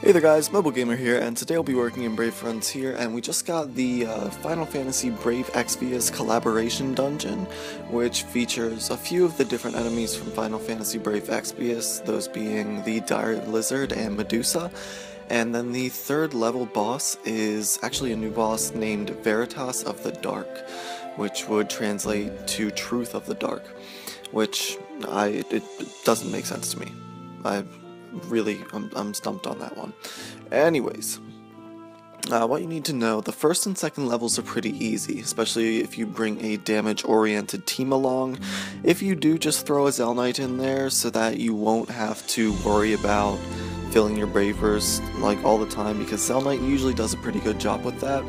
Hey there guys, Mobile Gamer here, and today I'll be working in Brave Frontier, and we just got the Final Fantasy Brave Exvius collaboration dungeon, which features a few of the different enemies from Final Fantasy Brave Exvius, those being the Dire Lizard and Medusa, and then the third level boss is actually a new boss named Veritas of the Dark, which would translate to Truth of the Dark, which it doesn't make sense to me. I'm stumped on that one. Anyways, what you need to know, the first and second levels are pretty easy, especially if you bring a damage-oriented team along. If you do, just throw a Zell Knight in there so that you won't have to worry about filling your Bravers like all the time, because Zell Knight usually does a pretty good job with that.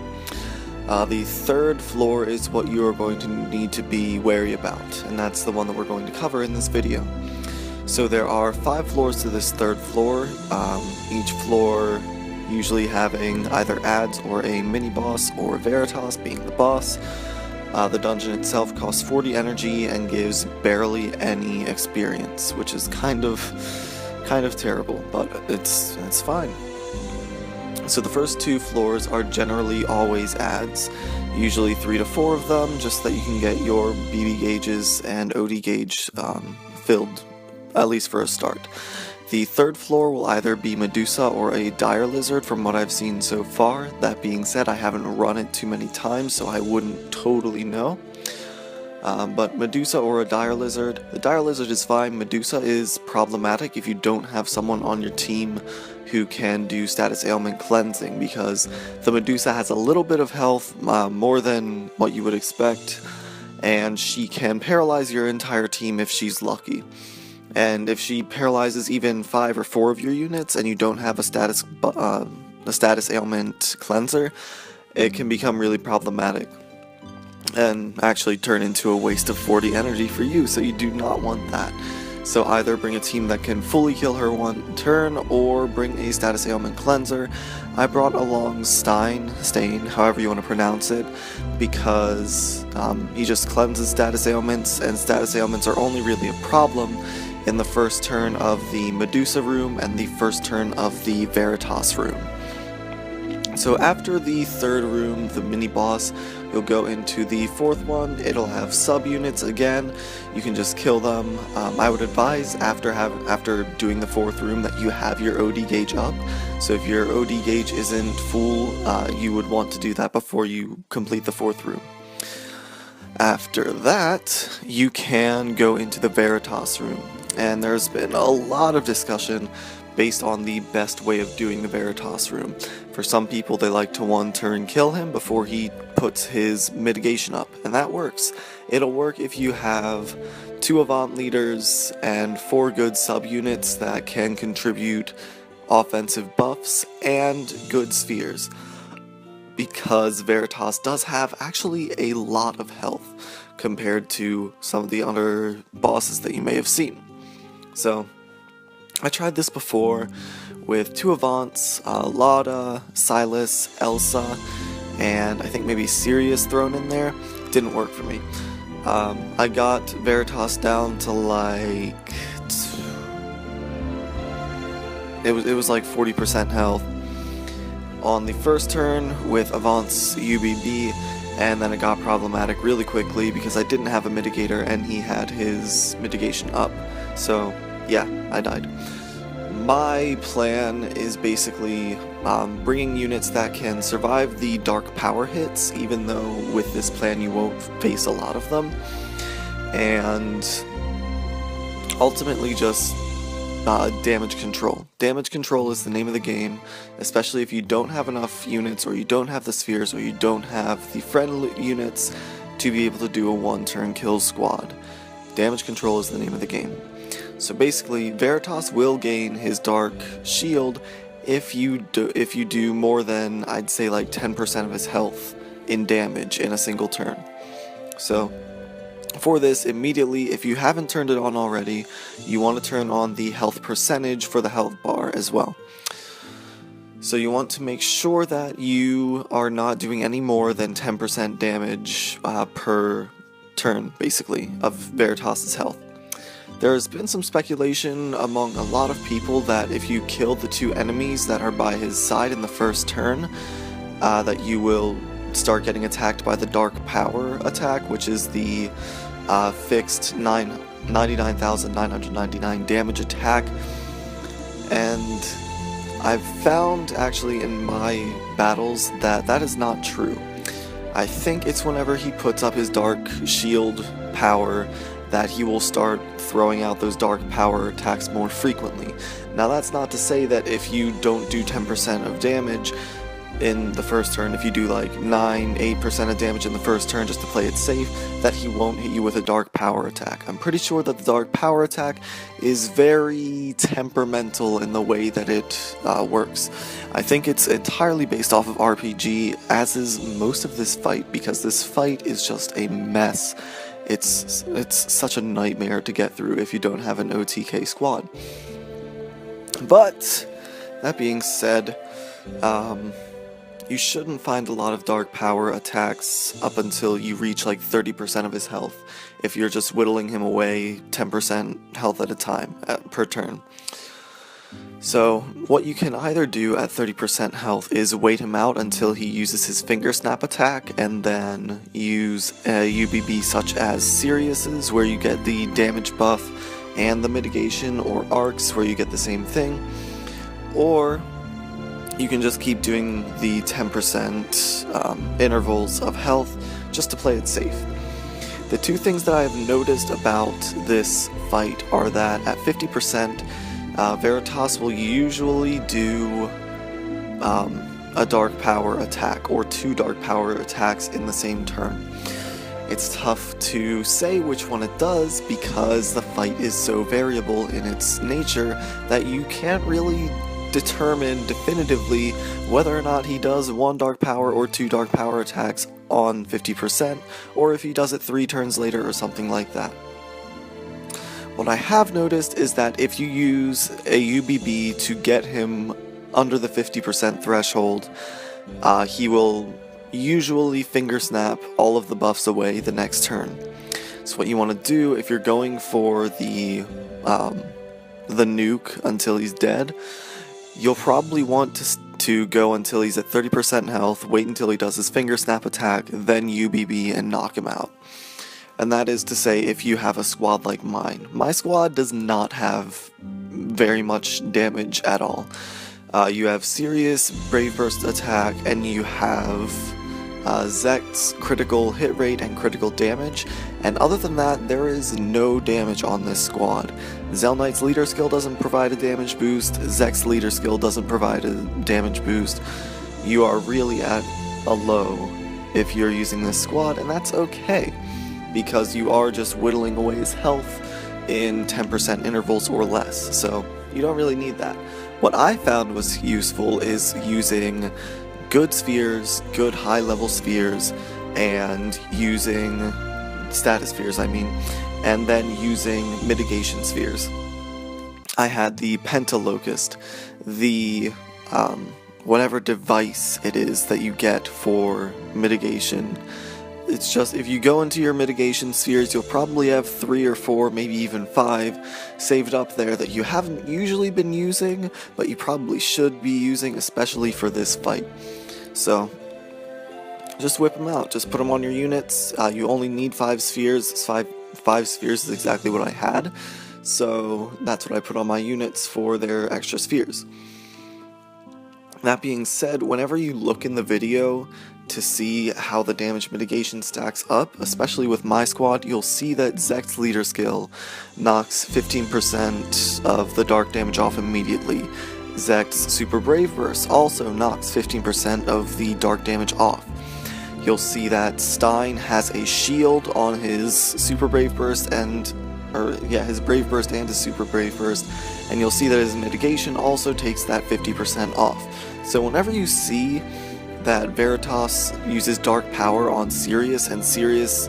The third floor is what you are going to need to be wary about, and that's the one that we're going to cover in this video. So there are 5 floors to this third floor, each floor usually having either ads or a mini-boss or Veritas being the boss. The dungeon itself costs 40 energy and gives barely any experience, which is kind of terrible, but it's fine. So the first 2 floors are generally always ads, usually 3 to 4 of them, just so that you can get your BB gauges and OD gauge filled, at least for a start. The third floor will either be Medusa or a Dire Lizard from what I've seen so far. That being said, I haven't run it too many times, so I wouldn't totally know. But Medusa or a Dire Lizard. The Dire Lizard is fine. Medusa is problematic if you don't have someone on your team who can do status ailment cleansing, because the Medusa has a little bit of health, more than what you would expect, and she can paralyze your entire team if she's lucky. And if she paralyzes even 5 or 4 of your units and you don't have a status ailment cleanser, it can become really problematic and actually turn into a waste of 40 energy for you, so you do not want that. So either bring a team that can fully kill her one turn, or bring a status ailment cleanser. I brought along Stain, however you want to pronounce it, because he just cleanses status ailments, and status ailments are only really a problem in the first turn of the Medusa room and the first turn of the Veritas room. So after the third room, the mini-boss, you'll go into the fourth one. It'll have sub-units again. You can just kill them. I would advise after doing the fourth room that you have your OD gauge up. So if your OD gauge isn't full, you would want to do that before you complete the fourth room. After that, you can go into the Veritas room. And there's been a lot of discussion based on the best way of doing the Veritas room. For some people, they like to one-turn kill him before he puts his mitigation up, and that works. It'll work if you have 2 Avant leaders and 4 good subunits that can contribute offensive buffs and good spheres, because Veritas does have actually a lot of health compared to some of the other bosses that you may have seen. So, I tried this before with 2 Avants, Lada, Silas, Elsa, and I think maybe Sirius thrown in there. Didn't work for me. I got Veritas down to like... It was like 40% health on the first turn with Avant's UBB, and then it got problematic really quickly because I didn't have a mitigator and he had his mitigation up. So, yeah, I died. My plan is basically bringing units that can survive the dark power hits, even though with this plan you won't face a lot of them, and ultimately just damage control. Damage control is the name of the game, especially if you don't have enough units, or you don't have the spheres, or you don't have the friend units to be able to do a one-turn kill squad. Damage control is the name of the game. So basically, Veritas will gain his dark shield if you do more than, I'd say, like 10% of his health in damage in a single turn. So for this, immediately, if you haven't turned it on already, you want to turn on the health percentage for the health bar as well. So you want to make sure that you are not doing any more than 10% damage per turn, basically, of Veritas' health. There's been some speculation among a lot of people that if you kill the 2 enemies that are by his side in the first turn, that you will start getting attacked by the Dark Power attack, which is the fixed 99,999 damage attack. And I've found actually in my battles that that is not true. I think it's whenever he puts up his Dark Shield power that he will start throwing out those Dark Power attacks more frequently. Now that's not to say that if you don't do 10% of damage in the first turn, if you do like 8% of damage in the first turn just to play it safe, that he won't hit you with a Dark Power attack. I'm pretty sure that the Dark Power attack is very temperamental in the way that it works. I think it's entirely based off of RPG, as is most of this fight, because this fight is just a mess. It's such a nightmare to get through if you don't have an OTK squad. But, that being said, you shouldn't find a lot of Dark Power attacks up until you reach like 30% of his health, if you're just whittling him away 10% health at a time per turn. So, what you can either do at 30% health is wait him out until he uses his Finger Snap attack, and then use a UBB such as Sirius's, where you get the damage buff and the mitigation, or Arcs, where you get the same thing. Or you can just keep doing the 10% intervals of health just to play it safe. The 2 things that I have noticed about this fight are that at 50%, Veritas will usually do a Dark Power attack, or 2 Dark Power attacks in the same turn. It's tough to say which one it does because the fight is so variable in its nature that you can't really determine definitively whether or not he does 1 Dark Power or 2 Dark Power attacks on 50%, or if he does it 3 turns later or something like that. What I have noticed is that if you use a UBB to get him under the 50% threshold, he will usually Finger Snap all of the buffs away the next turn. So what you want to do if you're going for the nuke until he's dead, you'll probably want to go until he's at 30% health, wait until he does his Finger Snap attack, then UBB and knock him out. And that is to say, if you have a squad like mine. My squad does not have very much damage at all. You have Sirius Brave Burst attack, and you have Zekt's critical hit rate and critical damage, and other than that, there is no damage on this squad. Zelnight's leader skill doesn't provide a damage boost, Zekt's leader skill doesn't provide a damage boost. You are really at a low if you're using this squad, and that's okay, because you are just whittling away his health in 10% intervals or less, so you don't really need that. What I found was useful is using good spheres, good high-level spheres, and using status spheres, and then using mitigation spheres. I had the Pentalocust, the whatever device it is that you get for mitigation. It's just, if you go into your mitigation spheres, you'll probably have 3 or 4, maybe even 5 saved up there that you haven't usually been using, but you probably should be using, especially for this fight. So, just whip them out, just put them on your units. You only need 5 spheres, 5 spheres is exactly what I had, so that's what I put on my units for their extra spheres. That being said, whenever you look in the video to see how the damage mitigation stacks up, especially with my squad, you'll see that Zekt's leader skill knocks 15% of the dark damage off immediately. Zekt's Super Brave Burst also knocks 15% of the dark damage off. You'll see that Stein has a shield on his Super Brave Burst his Brave Burst and his Super Brave Burst, and you'll see that his mitigation also takes that 50% off. So whenever you see that Veritas uses Dark Power on Sirius, and Sirius,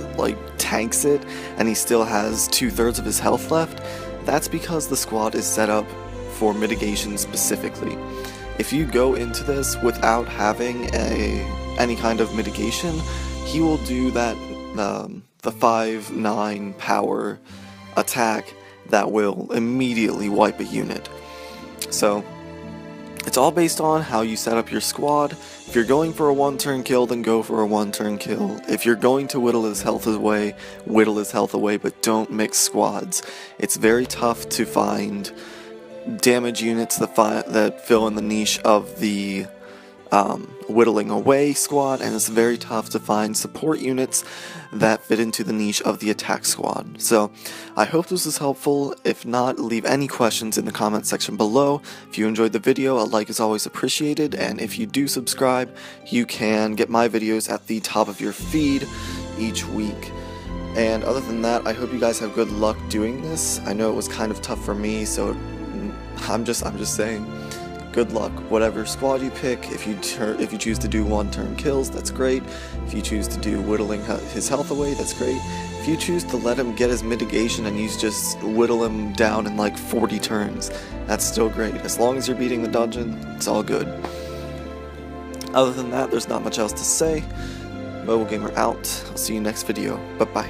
tanks it, and he still has 2/3 of his health left, that's because the squad is set up for mitigation specifically. If you go into this without having any kind of mitigation, he will do that, the 5/9 power attack, that will immediately wipe a unit. So it's all based on how you set up your squad. If you're going for a one-turn kill, then go for a one-turn kill. If you're going to whittle his health away, but don't mix squads. It's very tough to find damage units that fill in the niche of the whittling away squad, and it's very tough to find support units that fit into the niche of the attack squad. So I hope this was helpful. If not, leave any questions in the comment section below. If you enjoyed the video, a like is always appreciated, and if you do subscribe, you can get my videos at the top of your feed each week. And other than that, I hope you guys have good luck doing this. I know it was kind of tough for me, so I'm just saying, good luck. Whatever squad you pick, if you choose to do one-turn kills, that's great. If you choose to do whittling his health away, that's great. If you choose to let him get his mitigation and you just whittle him down in like 40 turns, that's still great. As long as you're beating the dungeon, it's all good. Other than that, there's not much else to say. Mobile Gamer out. I'll see you next video. Bye-bye.